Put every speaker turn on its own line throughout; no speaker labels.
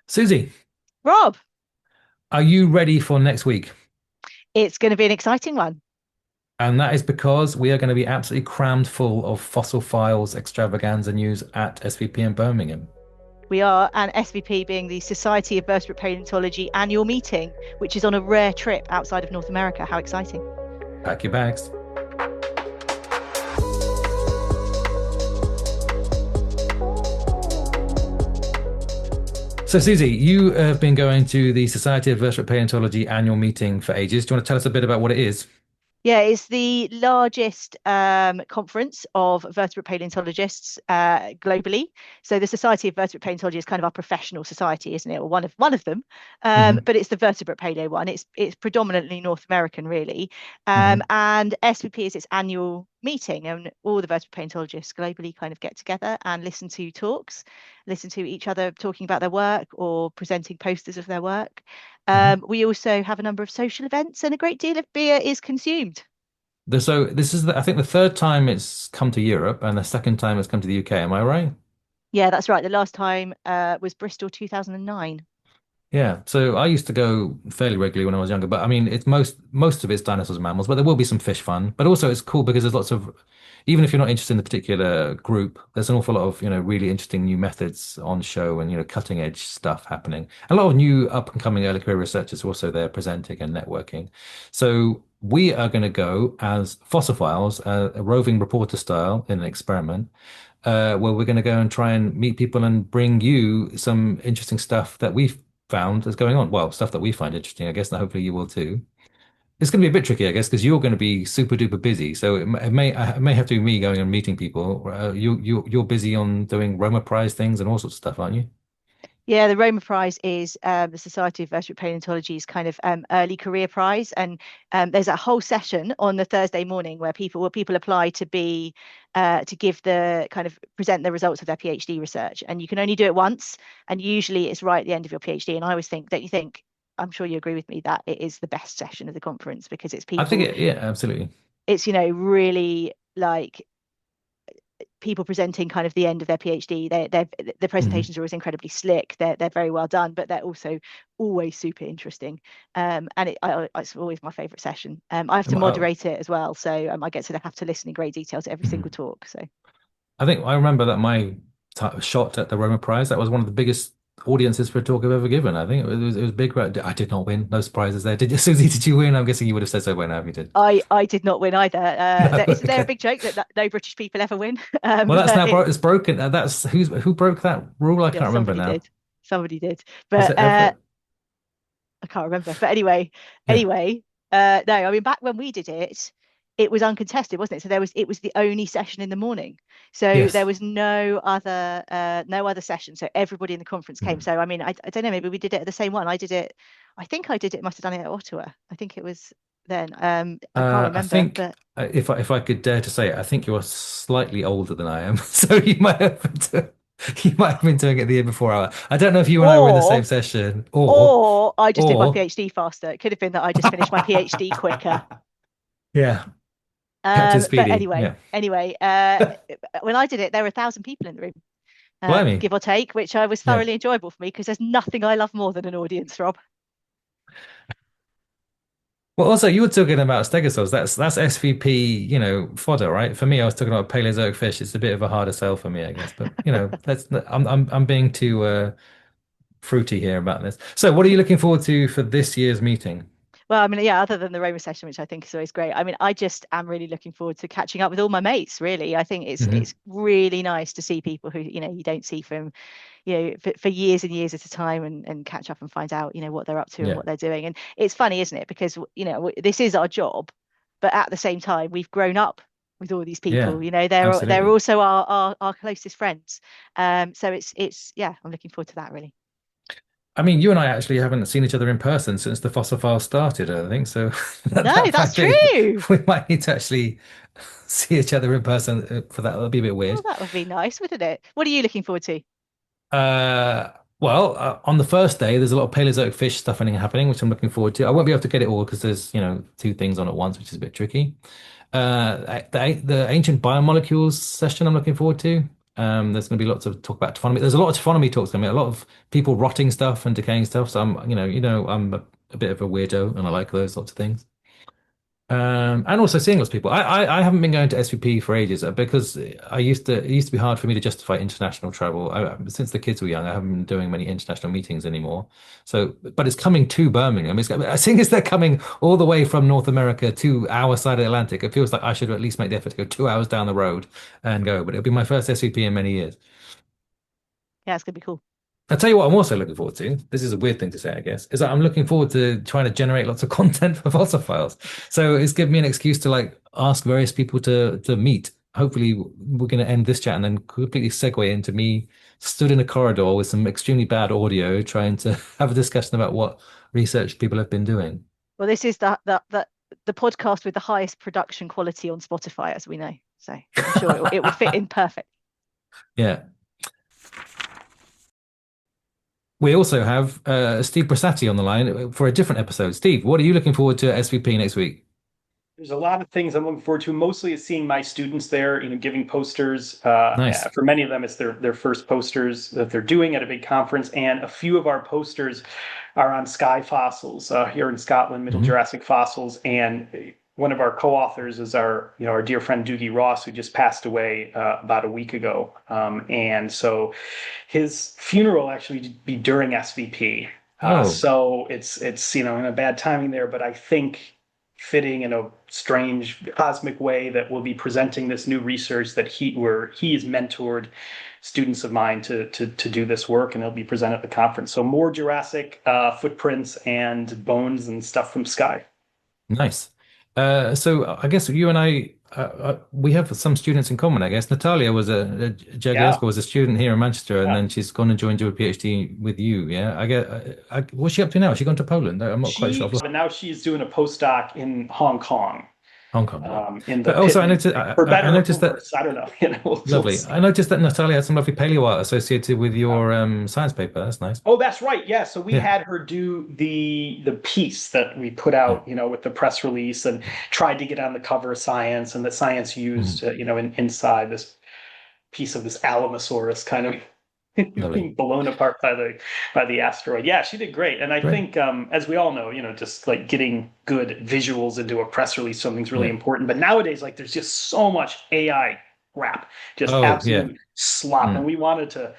Susie,
Rob,
are you ready for next week?
it's going to be an exciting one.
And that is because we are going to be absolutely crammed full of fossil files extravaganza news at SVP in Birmingham.
We are an SVP being the Society of Vertebrate Paleontology annual meeting, which is on a rare trip outside of North America. How exciting!
Pack your bags. So, Susie, you have been going to the Society of Vertebrate Paleontology annual meeting for ages. Do you want to tell us a bit about what it is?
Yeah, it's the largest conference of vertebrate paleontologists globally. So the Society of Vertebrate Paleontology is kind of our professional society, isn't it? Or one of them.
Hmm.
But it's the vertebrate paleo one. It's predominantly North American, really.
Hmm.
And SVP is its annual meeting, and all the vertebrate paleontologists globally kind of get together and listen to talks, listen to each other talking about their work or presenting posters of their work.
Hmm.
We also have a number of social events, and a great deal of beer is consumed.
So this is, I think, the third time it's come to Europe and the second time it's come to the UK. Am I right?
Yeah, that's right. The last time was Bristol 2009.
Yeah, so I used to go fairly regularly when I was younger, but I mean, it's most of it's dinosaurs and mammals, but there will be some fish fun. But also, it's cool because there's lots of, even if you're not interested in the particular group, there's an awful lot of really interesting new methods on show and cutting edge stuff happening. A lot of new up and coming early career researchers are also there presenting and networking. So we are going to go as fossophiles, a roving reporter style in an experiment where we're going to go and try and meet people and bring you some interesting stuff that we've found is going on. Well, stuff that we find interesting, I guess, and hopefully you will too. It's going to be a bit tricky, I guess, because you're going to be super duper busy. So it may have to be me going and meeting people. You're busy on doing Roma Prize things and all sorts of stuff, aren't you?
Yeah, the Roma Prize is the Society of Vertebrate Paleontology's kind of early career prize, and there's a whole session on the Thursday morning where people apply to be to give the kind of present the results of their PhD research, and you can only do it once, and usually it's right at the end of your PhD. And I always think, don't you think? I'm sure you agree with me that it is the best session of the conference because it's
I think
people,
yeah, absolutely.
it's really like people presenting kind of the end of their PhD. The
Hmm.
presentations are always incredibly slick. They're very well done, but they're also always super interesting. It's always my favourite session. I have to moderate it as well, so I get to have to listen in great detail to every single
Mhm.
talk. So
I think I remember that my shot at the Roma Prize, that was one of the biggest audiences for a talk I've ever given. I think it was big. I did not win. No surprises there. Did you, Susie? Did you win? I'm guessing you would have said so by now if you did.
I did not win either.
No,
Isn't there a
okay.
big joke that no British people ever win?
Well, that's now
It,
it's broken. That's who broke that rule? I
yeah,
can't remember now.
somebody did,
Was
but
it ever?
I can't remember. But anyway,
Yeah.
anyway, no, I mean back when we did it, it was uncontested, wasn't it? So it was the only session in the morning. So there
Yes.
was no other session. So everybody in the conference came.
Hmm.
So I mean, I don't know, maybe we did it at the same one. I think I did it, must have done it at Ottawa. I think it was then. I can't
I
remember,
think
but
if I could dare to say it, I think you're slightly older than I am, so you might have been doing it the year before. I don't know if you and I were in the same
or
session,
or I just did my
or
PhD faster. It could have been that I just finished my PhD quicker.
yeah, Captain
But
Speedy.
anyway,
Yeah,
when I did it, there were 1,000 people in the room,
blimey.
give or take, which I was
Yeah.
thoroughly enjoyable for me because there's nothing I love more than an audience, Rob.
Well, also you were talking about stegosaurs. That's SVP, fodder, right? For me, I was talking about Paleozoic fish. It's a bit of a harder sell for me, I guess. But that's I'm being too fruity here about this. So, what are you looking forward to for this year's meeting?
Well, I mean, yeah, other than the Roma session, which I think is always great. I mean, I just am really looking forward to catching up with all my mates, really. I think it's
Hmm.
really nice to see people who, you don't see from, for years and years at a time and catch up and find out, what they're up to and
Yeah.
what they're doing. And it's funny, isn't it? Because, this is our job, but at the same time, we've grown up with all these
Yeah.
people, they're
Absolutely.
also our closest friends. So it's yeah, I'm looking forward to that really.
I mean, you and I actually haven't seen each other in person since the fossil file started, I think. So
No,
that
that's
might be,
true.
we might need to actually see each other in person for that. That'll be a bit
Well,
weird.
that would be nice, wouldn't it? What are you looking forward to?
Uh, on the first day, there's a lot of Paleozoic fish stuff happening, which I'm looking forward to. I won't be able to get it all because there's, two things on at once, which is a bit tricky. The ancient biomolecules session I'm looking forward to. There's going to be lots of talk about taphonomy. There's a lot of taphonomy talks coming. A lot of people rotting stuff and decaying stuff. So I'm a bit of a weirdo, and I like those sorts of things. And also seeing lots of people. I haven't been going to SVP for ages because it used to be hard for me to justify international travel. Since the kids were young, I haven't been doing many international meetings anymore. So, but it's coming to Birmingham. I think as they're coming all the way from North America to our side of the Atlantic, it feels like I should at least make the effort to go 2 hours down the road and go. But it'll be my first SVP in many years.
Yeah, it's gonna be cool.
I'll tell you what I'm also looking forward to. This is a weird thing to say, I guess, is that I'm looking forward to trying to generate lots of content for fossil files. So it's given me an excuse to like ask various people to meet. Hopefully we're going to end this chat and then completely segue into me stood in a corridor with some extremely bad audio trying to have a discussion about what research people have been doing.
Well, this is the podcast with the highest production quality on Spotify, as we know. So I'm sure it will fit in perfect.
Yeah. We also have Steve Brussatte on the line for a different episode. Steve, what are you looking forward to at SVP next week?
There's a lot of things I'm looking forward to. Mostly is seeing my students there, giving posters.
Nice.
For many of them, it's their first posters that they're doing at a big conference, and a few of our posters are on sky fossils here in Scotland, Middle Jurassic fossils. And one of our co-authors is our dear friend Doogie Ross, who just passed away about a week ago. And so his funeral actually be during SVP. So it's in a bad timing there, but I think fitting in a strange cosmic way that we'll be presenting this new research that he has mentored students of mine to do this work, and it'll be presented at the conference. So more Jurassic footprints and bones and stuff from Sky.
Nice. So I guess you and I, we have some students in common, I guess. Natalia was was a student here in Manchester, and then she's gone and joined your PhD with you. Yeah, what's she up to now? Has she gone to Poland? I'm not quite sure.
But now she's doing a postdoc in Hong Kong.
Hong Kong.
But also,
I noticed that.
I don't know.
Lovely. I noticed that Natalia had some lovely paleo art associated with your science paper. That's nice.
Oh, that's right. Yeah. So we had her do the piece that we put out, with the press release, and tried to get on the cover of Science, and that Science used, inside this piece of this Alamosaurus kind of being blown apart by the asteroid. Yeah, she did great. And I think, as we all know, just like getting good visuals into a press release, something's really important. But nowadays, like, there's just so much AI crap, just absolute slop. And we wanted to,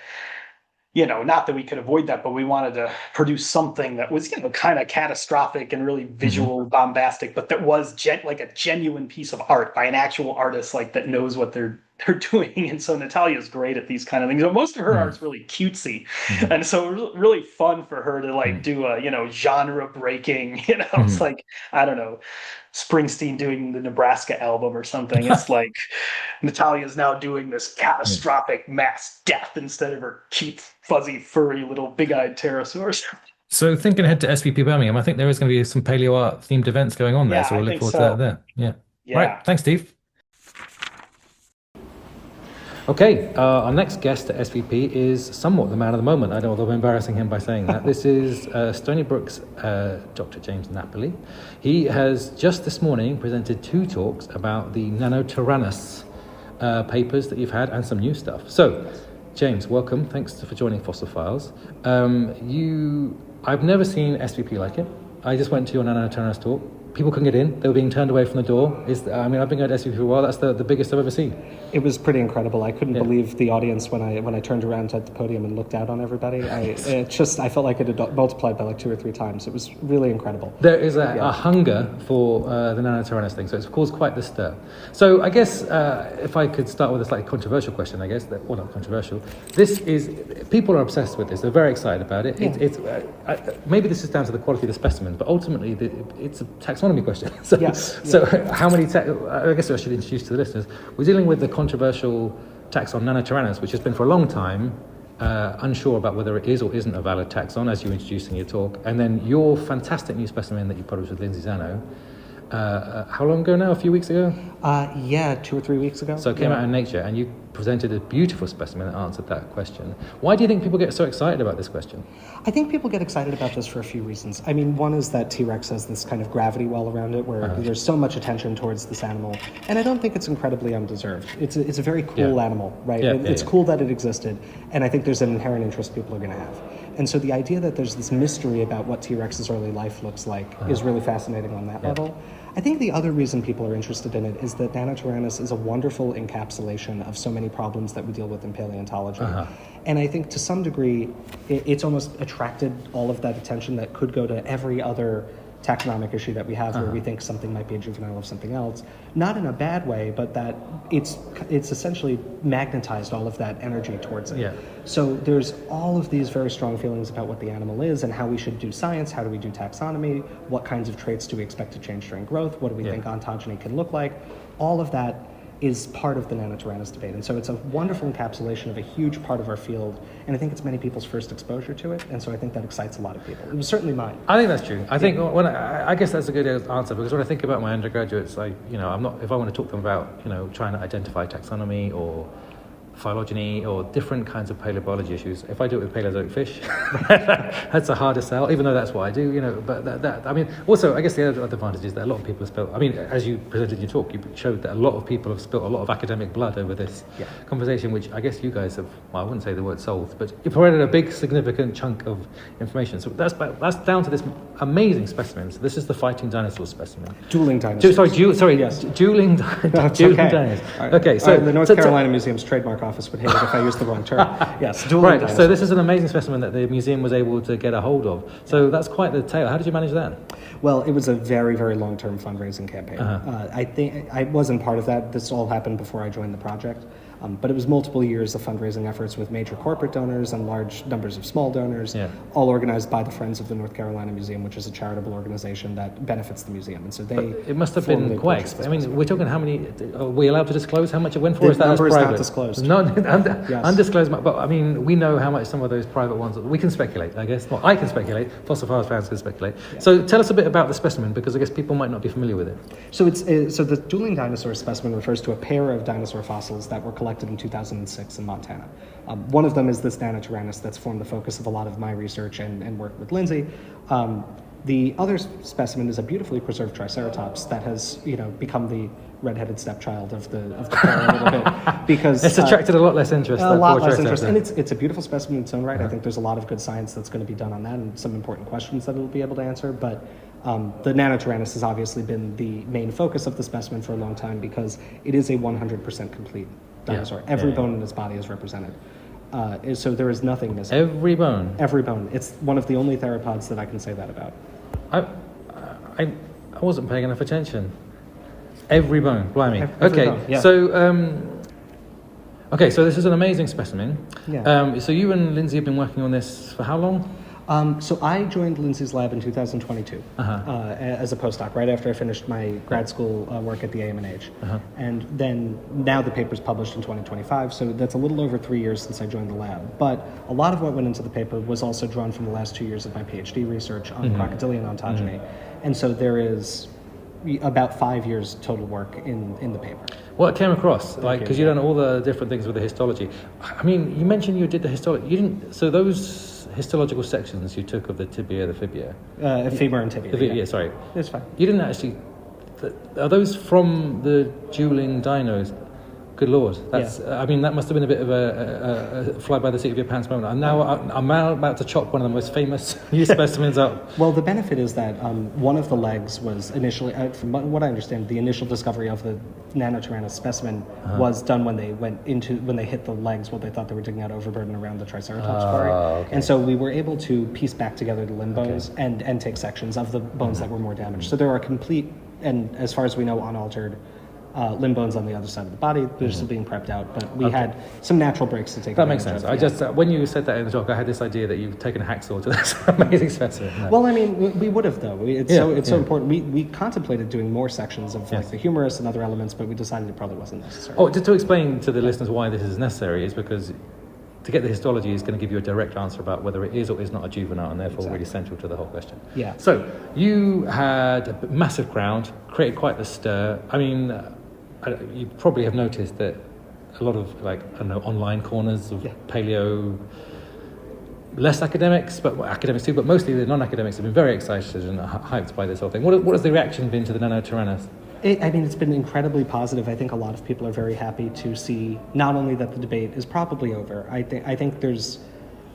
not that we could avoid that, but we wanted to produce something that was, kind of catastrophic and really visual, bombastic, but that was like a genuine piece of art by an actual artist, like, that knows what they're doing. And so Natalia's great at these kind of things. But most of her art's really cutesy. And so really fun for her to do a, genre breaking, it's like, I don't know, Springsteen doing the Nebraska album or something. It's like Natalia's now doing this catastrophic mass death instead of her cute, fuzzy, furry little big-eyed pterosaurs.
So thinking ahead to SVP Birmingham, I think there is going to be some paleo art themed events going on there. So we'll look forward to that there. Yeah. Right. Thanks, Steve. Okay, our next guest at SVP is somewhat the man of the moment. I don't know if I'm embarrassing him by saying that. This is Stony Brook's Dr. James Napoli. He has just this morning presented 2 talks about the Nanotyrannus papers that you've had and some new stuff. So, James, welcome. Thanks for joining Fossil Files. I've never seen SVP like it. I just went to your Nanotyrannus talk. People couldn't get in. They were being turned away from the door. I've been going to SVP for a while. That's the biggest I've ever seen.
It was pretty incredible. I couldn't believe the audience when I turned around at the podium and looked out on everybody. I felt like it had multiplied by like 2 or 3 times. It was really incredible.
There is a hunger for the Nanotyrannus thing, so it's caused quite the stir. So I guess if I could start with a slightly controversial question, not controversial. People are obsessed with this. They're very excited about it. Yeah. Maybe this is down to the quality of the specimen, but ultimately it's a taxonomy question. So how many? I guess I should introduce to the listeners. We're dealing with the controversial taxon Nanotyrannus, which has been for a long time unsure about whether it is or isn't a valid taxon, as you introduced in your talk. And then your fantastic new specimen that you published with Lindsay Zano. How long ago now? A few weeks ago?
2 or 3 weeks ago.
So it came out in Nature, and you presented a beautiful specimen that answered that question. Why do you think people get so excited about this question?
I think people get excited about this for a few reasons. I mean, one is that T-Rex has this kind of gravity well around it where there's so much attention towards this animal, and I don't think it's incredibly undeserved. It's a very cool animal, right? It's cool that it existed, and I think there's an inherent interest people are going to have. And so the idea that there's this mystery about what T-Rex's early life looks like is really fascinating on that level. I think the other reason people are interested in it is that Nanotyrannus is a wonderful encapsulation of so many problems that we deal with in paleontology. And I think to some degree, it's almost attracted all of that attention that could go to every other taxonomic issue that we have where we think something might be a juvenile of something else. Not in a bad way, but that it's essentially magnetized all of that energy towards it. So there's all of these very strong feelings about what the animal is and how we should do science, how do we do taxonomy, what kinds of traits do we expect to change during growth, what do we think ontogeny can look like. All of that is part of the Nanotyrannus debate. And so it's a wonderful encapsulation of a huge part of our field, and I think it's many people's first exposure to it, and so I think that excites a lot of people. It was certainly mine.
I think that's true. I think I guess that's a good answer, because when I think about my undergraduates, I'm not, if I want to talk to them about, trying to identify taxonomy or phylogeny or different kinds of paleobiology issues. If I do it with Paleozoic fish, that's a harder sell, even though that's what I do, but also, I guess the other advantage is that a lot of people have spilt, as you presented in your talk, you showed that a lot of people have spilt a lot of academic blood over this conversation, which I guess you guys have, I wouldn't say the word solved, but you provided a big, significant chunk of information. So that's down to this amazing specimen. So this is the fighting dinosaur specimen.
Dueling dinosaurs.
Dueling dinosaurs. Okay, so
the North Carolina Museum's trademark office would hate it if I used the wrong term. Yes, dueling dinosaurs.
So this is an amazing specimen that the museum was able to get a hold of. So that's quite the tale. How did you manage that?
Well, it was a very, very long-term fundraising campaign. I think I wasn't part of that. This all happened before I joined the project. But it was multiple years of fundraising efforts with major corporate donors and large numbers of small donors, all organized by the Friends of the North Carolina Museum, which is a charitable organization that benefits the museum. And so it
must have been quite expensive. We're talking how many, are we allowed to disclose how much it went for?
The number is not disclosed.
Undisclosed, but we know how much some of those private ones, we can speculate, I guess. Well, I can speculate, Fossil Files fans can speculate. So tell us a bit about the specimen, because I guess people might not be familiar with it.
So the dueling dinosaur specimen refers to a pair of dinosaur fossils that were collected in 2006 in Montana. One of them is this Nanotyrannus that's formed the focus of a lot of my research and work with Lindsay. The other specimen is a beautifully preserved Triceratops that has, become the redheaded stepchild of the pair a little bit, because
it's attracted a lot less interest.
A lot less interest, and it's a beautiful specimen in its own right. I think there's a lot of good science that's going to be done on that, and some important questions that it'll be able to answer. But the Nanotyrannus has obviously been the main focus of the specimen for a long time, because it is a 100% complete dinosaur. Every bone in its body is represented. So there is nothing missing.
Every bone?
Every bone. It's one of the only theropods that I can say that about.
I wasn't paying enough attention. Every bone, blimey.
Every bone, yeah.
So this is an amazing specimen.
Yeah.
So you and Lindsay have been working on this for how long?
So I joined Lindsay's lab in 2022 as a postdoc, right after I finished my grad school work at the AMNH. And then now the paper's published in 2025, so that's a little over 3 years since I joined the lab. But a lot of what went into the paper was also drawn from the last 2 years of my PhD research on crocodilian ontogeny. And so there is about 5 years total work in the paper.
What came across, because you've done all the different things with the histology. I mean, you mentioned you did the histology. You didn't. So those histological sections you took of the tibia, the fibia,
femur and tibia.
Sorry,
it's fine.
You didn't actually. Are those from the dueling dinos? Good Lord, that's. I mean, that must have been a bit of a fly by the seat of your pants moment. I'm now about to chop one of the most famous new specimens up.
Well, the benefit is that one of the legs was initially, from what I understand, the initial discovery of the Nanotyrannus specimen was done when they hit the legs while they thought they were digging out overburden around the Triceratops quarry. Okay. And so we were able to piece back together the limb bones and take sections of the bones that were more damaged. So there are complete, and as far as we know, unaltered limb bones on the other side of the body. They're still being prepped out, but we had some natural breaks to take.
That makes sense. I just when you said that in the talk, I had this idea that you've taken a hacksaw to this amazing specimen. No.
Well, I mean, we would have though. It's so important. We contemplated doing more sections of like the humerus and other elements, but we decided it probably wasn't necessary.
Oh, to explain to the listeners why this is necessary is because to get the histology is going to give you a direct answer about whether it is or is not a juvenile, and therefore really central to the whole question.
Yeah.
So you had a massive crowd, created quite the stir. I mean, you probably have noticed that a lot of like, I don't know, online corners of paleo, less academics, but academics too, but mostly the non-academics have been very excited and hyped by this whole thing. What has the reaction been to the Nanotyrannus?
It's been incredibly positive. I think a lot of people are very happy to see not only that the debate is probably over. I think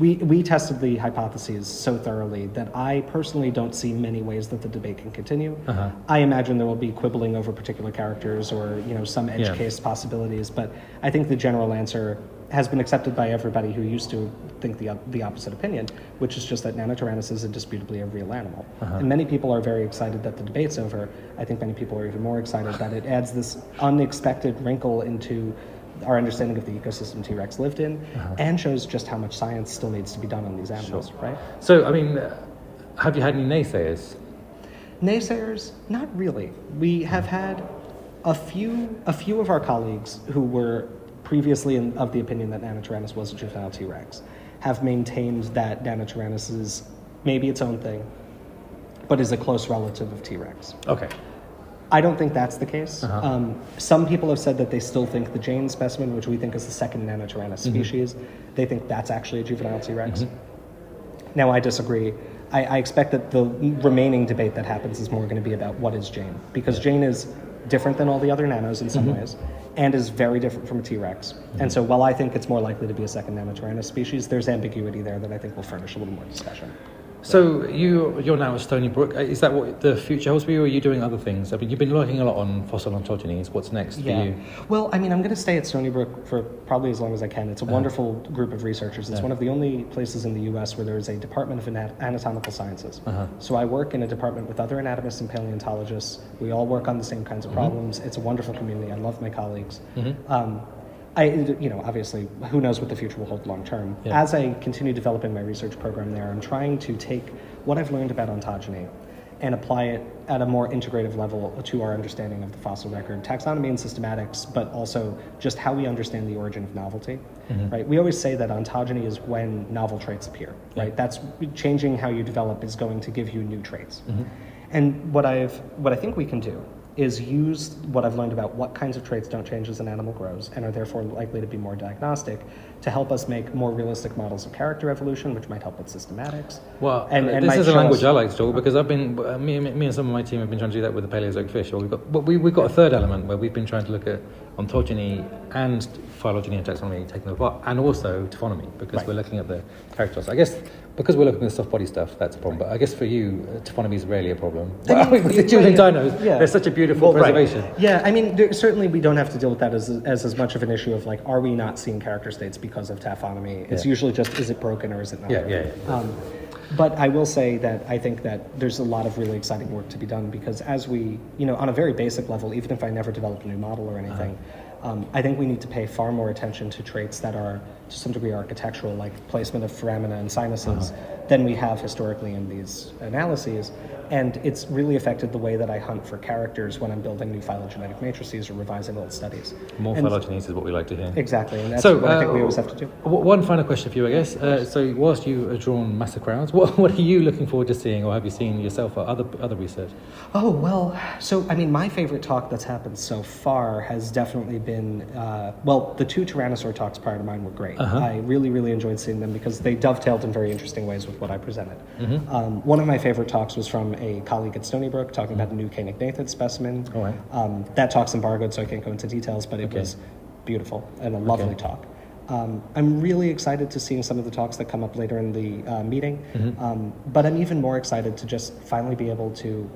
we tested the hypotheses so thoroughly that I personally don't see many ways that the debate can continue. I imagine there will be quibbling over particular characters or some edge case possibilities, but I think the general answer has been accepted by everybody who used to think the opposite opinion, which is just that Nanotyrannus is indisputably a real animal. And many people are very excited that the debate's over. I think many people are even more excited that it adds this unexpected wrinkle into our understanding of the ecosystem T-Rex lived in, and shows just how much science still needs to be done on these animals, right?
So, I mean, have you had any naysayers?
Naysayers? Not really. We have had a few of our colleagues who were previously of the opinion that Nanotyrannus was a juvenile T-Rex have maintained that Nanotyrannus is maybe its own thing, but is a close relative of T-Rex.
Okay.
I don't think that's the case. Some people have said that they still think the Jane specimen, which we think is the second Nanotyrannus species, they think that's actually a juvenile T-Rex. Now, I disagree. I expect that the remaining debate that happens is more going to be about what is Jane, because Jane is different than all the other nanos in some ways, and is very different from a T-Rex. And so while I think it's more likely to be a second Nanotyrannus species, there's ambiguity there that I think will furnish a little more discussion.
So you're now at Stony Brook. Is that what the future holds for you, or are you doing other things? I mean, you've been working a lot on fossil ontogenies. What's next for you?
Well, I mean, I'm going to stay at Stony Brook for probably as long as I can. It's a wonderful group of researchers. It's one of the only places in the U.S. where there is a Department of Anatomical Sciences. So I work in a department with other anatomists and paleontologists. We all work on the same kinds of problems. It's a wonderful community. I love my colleagues. Obviously, who knows what the future will hold long term. As I continue developing my research program there, I'm trying to take what I've learned about ontogeny and apply it at a more integrative level to our understanding of the fossil record, taxonomy and systematics, but also just how we understand the origin of novelty. Right? We always say that ontogeny is when novel traits appear. Right? That's changing how you develop is going to give you new traits. And what I think we can do is use what I've learned about what kinds of traits don't change as an animal grows and are therefore likely to be more diagnostic to help us make more realistic models of character evolution, which might help with systematics.
Well, and this is a language I like to talk, because I've been, me and some of my team have been trying to do that with the Paleozoic fish. Or we've got a third element where we've been trying to look at ontogeny and phylogeny and taxonomy taken apart, and also taphonomy, because we're looking at the characters. I guess because we're looking at the soft body stuff, that's a problem. But I guess for you, taphonomy is rarely a problem. With the Duelling Dinos, there's such a beautiful preservation.
Yeah, I mean, certainly we don't have to deal with that as much of an issue of like, are we not seeing character states because of taphonomy? It's usually just, is it broken or is it not? But I will say that I think that there's a lot of really exciting work to be done, because as we, on a very basic level, even if I never develop a new model or anything, I think we need to pay far more attention to traits that are to some degree architectural, like placement of foramina and sinuses, than we have historically in these analyses. And it's really affected the way that I hunt for characters when I'm building new phylogenetic matrices or revising old studies.
More phylogenies is what we like to hear.
Exactly, and that's what I think we always have to do.
One final question for you, I guess. So whilst you have drawn massive crowds, what are you looking forward to seeing, or have you seen yourself or other research?
Oh, well, so, I mean, my favorite talk that's happened so far has definitely been, the two tyrannosaur talks prior to mine were great. I really, really enjoyed seeing them because they dovetailed in very interesting ways with what I presented. One of my favorite talks was from a colleague at Stony Brook talking about a new canicnathid specimen. That talk's embargoed, so I can't go into details, but it was beautiful and a lovely talk. I'm really excited to seeing some of the talks that come up later in the meeting, but I'm even more excited to just finally be able to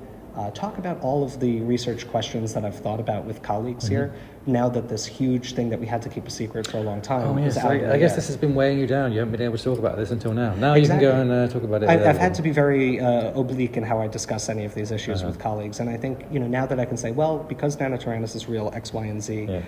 talk about all of the research questions that I've thought about with colleagues here, now that this huge thing that we had to keep a secret for a long time is out there.
I guess this has been weighing you down. You haven't been able to talk about this until now. Now you can go and talk about it.
I've had to be very oblique in how I discuss any of these issues with colleagues, and I think, now that I can say, well, because Nanotyrannus is real X, Y, and Z,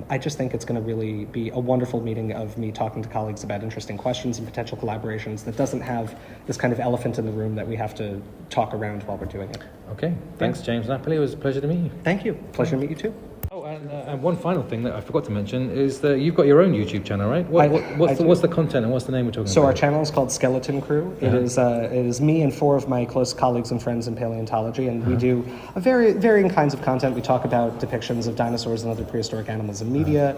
I just think it's going to really be a wonderful meeting of me talking to colleagues about interesting questions and potential collaborations that doesn't have this kind of elephant in the room that we have to talk around while we're doing it.
Okay. Thanks, James Napoli. It was a pleasure to meet you.
Thank you. Pleasure to meet you too.
Oh, and And one final thing that I forgot to mention is that you've got your own YouTube channel, right? What's the content and what's the name we're talking about?
So our channel is called Skeleton Crew. It is me and 4 of my close colleagues and friends in paleontology, and we do a varying kinds of content. We talk about depictions of dinosaurs and other prehistoric animals in media.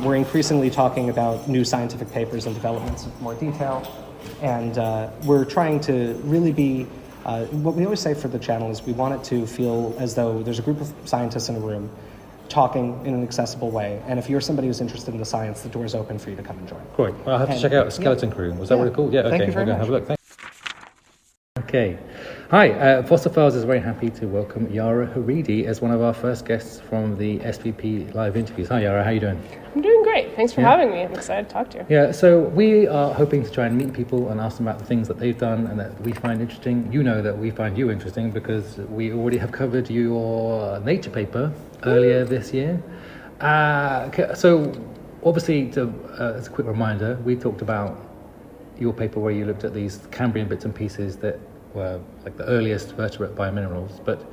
We're increasingly talking about new scientific papers and developments in more detail, and we're trying to really be. What we always say for the channel is we want it to feel as though there's a group of scientists in a room talking in an accessible way. And if you're somebody who's interested in the science, the door's open for you to come and join.
Great. Well, I'll have to check out Skeleton Crew. Was that what it's called? Yeah, okay.
Thank you very much.
Have a look. Okay. Hi, Fossil Files is very happy to welcome Yara Haridy as one of our first guests from the SVP live interviews. Hi, Yara. How are you doing?
I'm doing great. Thanks for having me. I'm excited to talk to you.
Yeah, so we are hoping to try and meet people and ask them about the things that they've done and that we find interesting. You know that we find you interesting because we already have covered your Nature paper earlier this year. So obviously, as a quick reminder, we talked about your paper where you looked at these Cambrian bits and pieces that were like the earliest vertebrate biominerals, but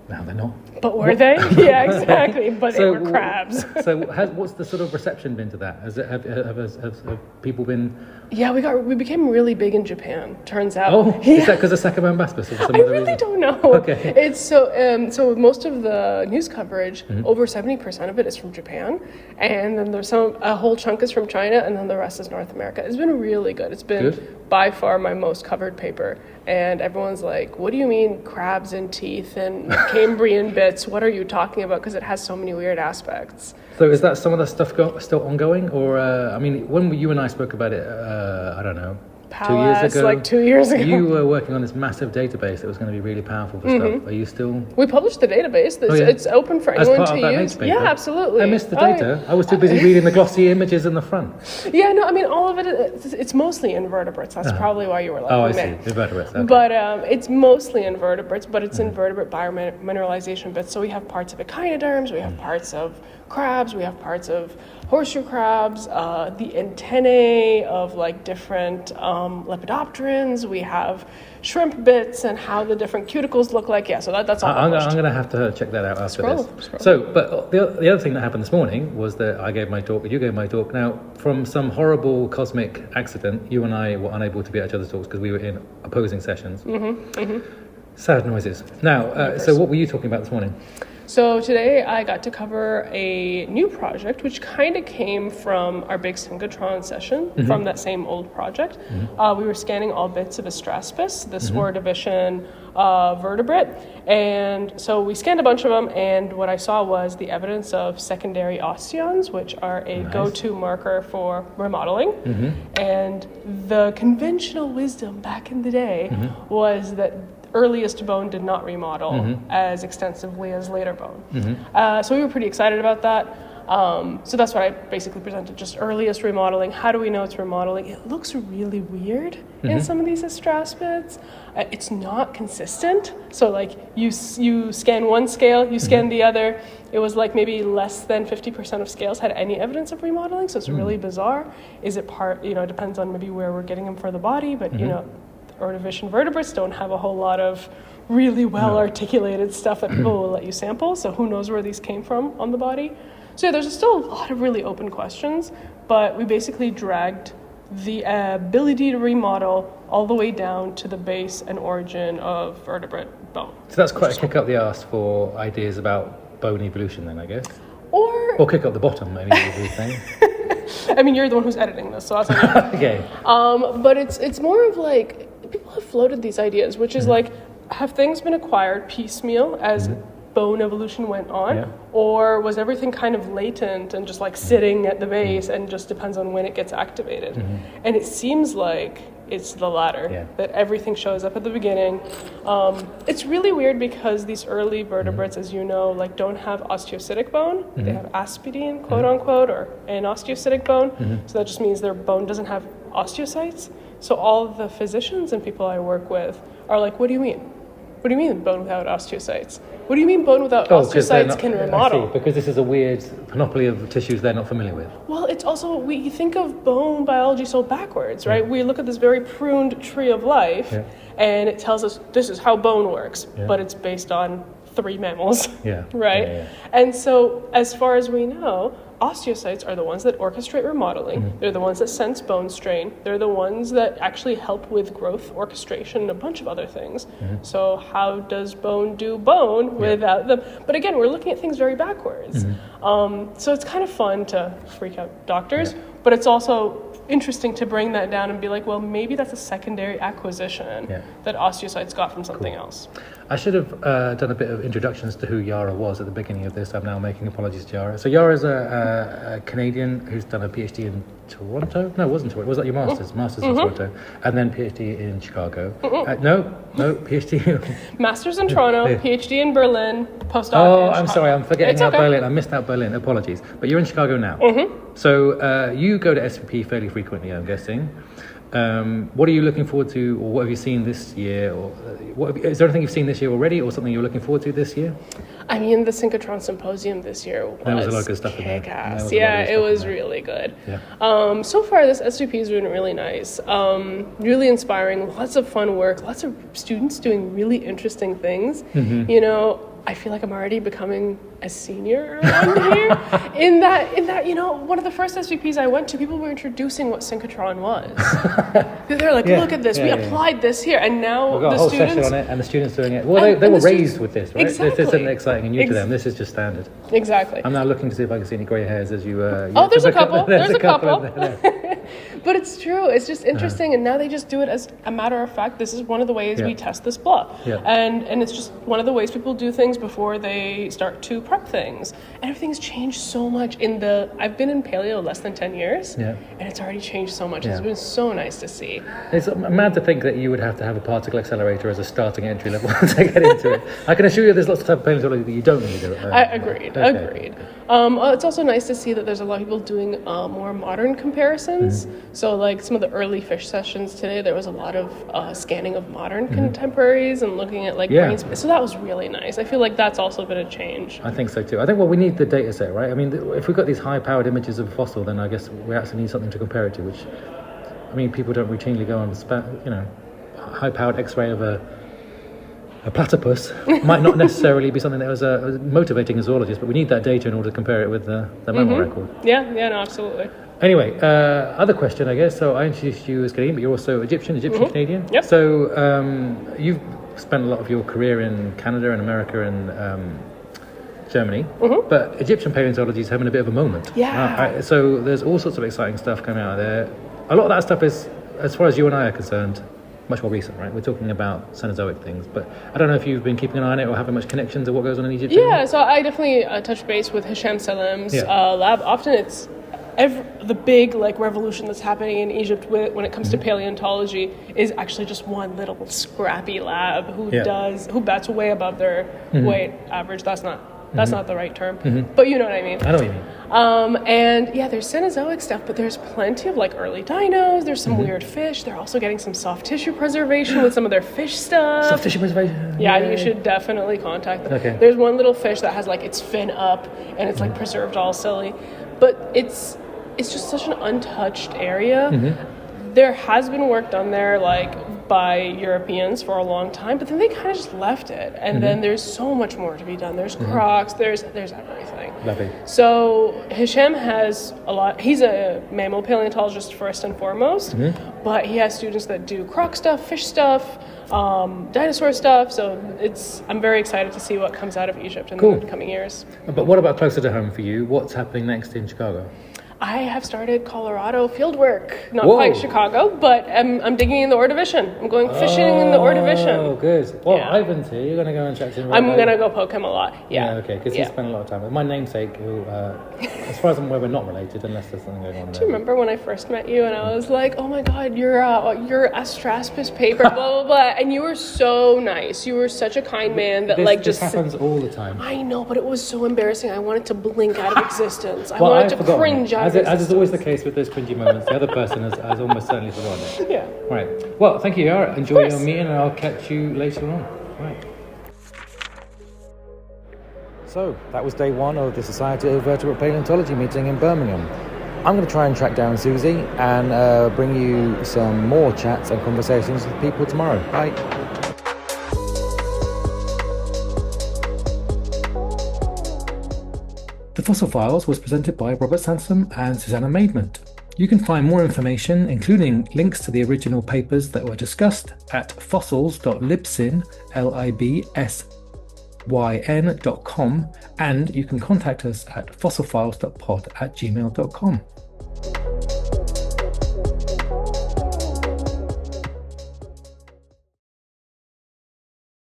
now they're not.
But were they? Yeah, exactly. But they were crabs.
So what's the sort of reception been to that? Have people been...
Yeah, we became really big in Japan, turns out.
Oh,
yeah.
Is that because of Sakamambaspis?
I really don't know.
Okay.
It's so most of the news coverage, over 70% of it is from Japan, and then there's a whole chunk is from China, and then the rest is North America. It's been really good. It's been by far my most covered paper, and everyone's like, what do you mean crabs and teeth and Cambrian bits? What are you talking about? Because it has so many weird aspects.
So is that some of the stuff still ongoing? Or, I mean, when you and I spoke about it, I don't know, 2 years ago?
Like 2 years ago.
You were working on this massive database that was going to be really powerful for stuff. Are you still...
We published the database. It's open for anyone to use. Yeah, absolutely.
I missed the data. I was too busy reading the glossy images in the front.
Yeah, no, I mean, all of it, it's mostly invertebrates. That's probably why you were laughing.
Oh, I see. Invertebrates. Okay.
But it's mostly invertebrates, but it's invertebrate biomineralization bits. So we have parts of echinoderms, we have parts of crabs, we have parts of horseshoe crabs, the antennae of like different lepidopterans, we have shrimp bits and how the different cuticles look like. Yeah, so that's all.
I'm going to have to check that out after this. So, but the other thing that happened this morning was that I gave my talk, you gave my talk. Now, from some horrible cosmic accident, you and I were unable to be at each other's talks because we were in opposing sessions. Sad noises. Now, so what were you talking about this morning?
So today I got to cover a new project, which kind of came from our big synchrotron session from that same old project. We were scanning all bits of Astraspis, the spore division vertebrate. And so we scanned a bunch of them, and what I saw was the evidence of secondary osteons, which are a go-to marker for remodeling. And the conventional wisdom back in the day was that earliest bone did not remodel as extensively as later bone. So we were pretty excited about that. So that's what I basically presented, just earliest remodeling. How do we know it's remodeling? It looks really weird in some of these astraspids. It's not consistent. So like you scan one scale, you scan the other. It was like maybe less than 50% of scales had any evidence of remodeling. So it's really bizarre. Is it it depends on maybe where we're getting them for the body, but Ordovician vertebrates don't have a whole lot of really well-articulated stuff that people will let you sample, so who knows where these came from on the body. So yeah, there's still a lot of really open questions, but we basically dragged the ability to remodel all the way down to the base and origin of vertebrate bone.
So that's quite a kick up the arse for ideas about bone evolution then, I guess?
Or
kick up the bottom, maybe you would say.
I mean, you're the one who's editing this, so I'll say
okay.
But it's more of like, people have floated these ideas, which is like, have things been acquired piecemeal as bone evolution went on, or was everything kind of latent and just like sitting at the base and just depends on when it gets activated? And it seems like it's the latter, that everything shows up at the beginning. It's really weird because these early vertebrates, as you know, like don't have osteocytic bone. They have aspidine, quote unquote, or an osteocytic bone. So that just means their bone doesn't have osteocytes. So all the physicians and people I work with are like, what do you mean? What do you mean bone without osteocytes? What do you mean bone without osteocytes can remodel?
I see, because this is a weird panoply of tissues they're not familiar with.
Well, it's also, we think of bone biology so backwards, right? We look at this very pruned tree of life, and it tells us this is how bone works, but it's based on 3 mammals.
Yeah.
Right?
Yeah.
And so as far as we know, osteocytes are the ones that orchestrate remodeling. They're the ones that sense bone strain. They're the ones that actually help with growth orchestration and a bunch of other things. So how does bone do bone without them? But again, we're looking at things very backwards. So it's kind of fun to freak out doctors, but it's also interesting to bring that down and be like, well, maybe that's a secondary acquisition that osteocytes got from something else.
I should have done a bit of introductions to who Yara was at the beginning of this. I'm now making apologies to Yara. So Yara's a Canadian who's done a PhD in Toronto. No, it wasn't Toronto. Was that your master's? Master's in Toronto, and then PhD in Chicago. No, PhD.
Master's in Toronto, PhD in Berlin, postdoc.
Oh,
in
I'm
Chicago.
sorry. I'm forgetting
It's
out
okay.
Berlin. I missed out Berlin. Apologies. But you're in Chicago now. So you go to SVP fairly frequently, I'm guessing. What are you looking forward to, or what have you seen this year? Or is there anything you've seen this year already, or something you're looking forward to this year?
I mean, the synchrotron symposium this year was
There was a lot of good stuff in there.
kick-ass. Yeah, it was really good.
Yeah.
So far, this SVP has been really nice, really inspiring, lots of fun work, lots of students doing really interesting things. You know, I feel like I'm already becoming a senior around here. In that, you know, one of the first SVPs I went to, people were introducing what synchrotron was. They're like, look at this, we applied this here, and now
We've got
the
a whole
students
session on it, and the students doing it. Well,
And
they were
the students-
raised with this, right? This
Exactly.
isn't exciting and new to them. This is just standard.
Exactly.
I'm now looking to see if I can see any grey hairs as you.
Oh, there's a couple. There's a couple.
There.
But it's true. It's just interesting, and now they just do it as a matter of fact. This is one of the ways we test this blah, and it's just one of the ways people do things before they start to prep things. And everything's changed so much I've been in paleo less than 10 years, and it's already changed so much. It's been so nice to see.
It's mad to think that you would have to have a particle accelerator as a starting entry level to get into it. I can assure you there's lots of type of paleontology that you don't need it.
Agreed. It's also nice to see that there's a lot of people doing more modern comparisons. So like some of the early fish sessions today, there was a lot of scanning of modern contemporaries and looking at like brain space. So that was really nice. I feel like that's also been a change.
I think so too. I think we need the data set, right? I mean, if we've got these high-powered images of a fossil, then I guess we actually need something to compare it to, which, I mean, people don't routinely go on, high-powered X-ray of a platypus might not necessarily be something that was motivating a zoologist, but we need that data in order to compare it with the mammal record.
Yeah, no, absolutely.
Anyway, other question, I guess. So I introduced you as Canadian, but you're also Egyptian-Canadian.
Yep.
So you've spent a lot of your career in Canada and America and Germany, but Egyptian paleontology is having a bit of a moment.
Yeah.
So there's all sorts of exciting stuff coming out of there. A lot of that stuff is, as far as you and I are concerned, much more recent, right? We're talking about Cenozoic things, but I don't know if you've been keeping an eye on it or having much connection to what goes on in Egypt.
Yeah, so I definitely touch base with Hisham Salem's lab. Often it's the big revolution that's happening in Egypt when it comes to paleontology is actually just one little scrappy lab who bats way above their weight average. That's not the right term, but you know what I mean.
I know what you mean.
And yeah, there's Cenozoic stuff, but there's plenty of early dinos. There's some weird fish. They're also getting some soft tissue preservation with some of their fish stuff.
Soft tissue preservation.
Yeah, you should definitely contact them.
Okay.
There's one little fish that has its fin up and it's preserved all silly, but it's just such an untouched area. There has been work done there by Europeans for a long time, but then they kind of just left it. And then there's so much more to be done. There's crocs, there's everything.
Lovely.
So Hisham has a lot. He's a mammal paleontologist first and foremost, but he has students that do croc stuff, fish stuff, dinosaur stuff. So I'm very excited to see what comes out of Egypt in the coming years.
But what about closer to home for you? What's happening next in Chicago?
I have started Colorado fieldwork, not quite Chicago, but I'm digging in the Ordovician. I'm going fishing in the Ordovician.
Oh, good. Well, Ivan's here. You're going to go and chat to him.
I'm going to go poke him a lot. Yeah.
Okay, because he spent a lot of time with my namesake, who, as far as I'm aware, we're not related unless there's something going on there.
Do you remember when I first met you and I was like, oh my God, you're Astraspis paper, blah, blah, blah. And you were so nice. You were such a kind man that
this happens all the time.
I know, but it was so embarrassing. I wanted to blink out of existence. I wanted to cringe out of existence.
As is always the case with those cringy moments, the other person has almost certainly forgotten it.
Yeah.
Right. Well, thank you, Yara. Enjoy your meeting, and I'll catch you later on. Right. So, that was day one of the Society of Vertebrate Paleontology meeting in Birmingham. I'm going to try and track down Susie and bring you some more chats and conversations with people tomorrow. Bye.
Fossil Files was presented by Robert Sansom and Susanna Maidment. You can find more information, including links to the original papers that were discussed, at fossils.libsyn.com, and you can contact us at fossilfiles.pod@gmail.com.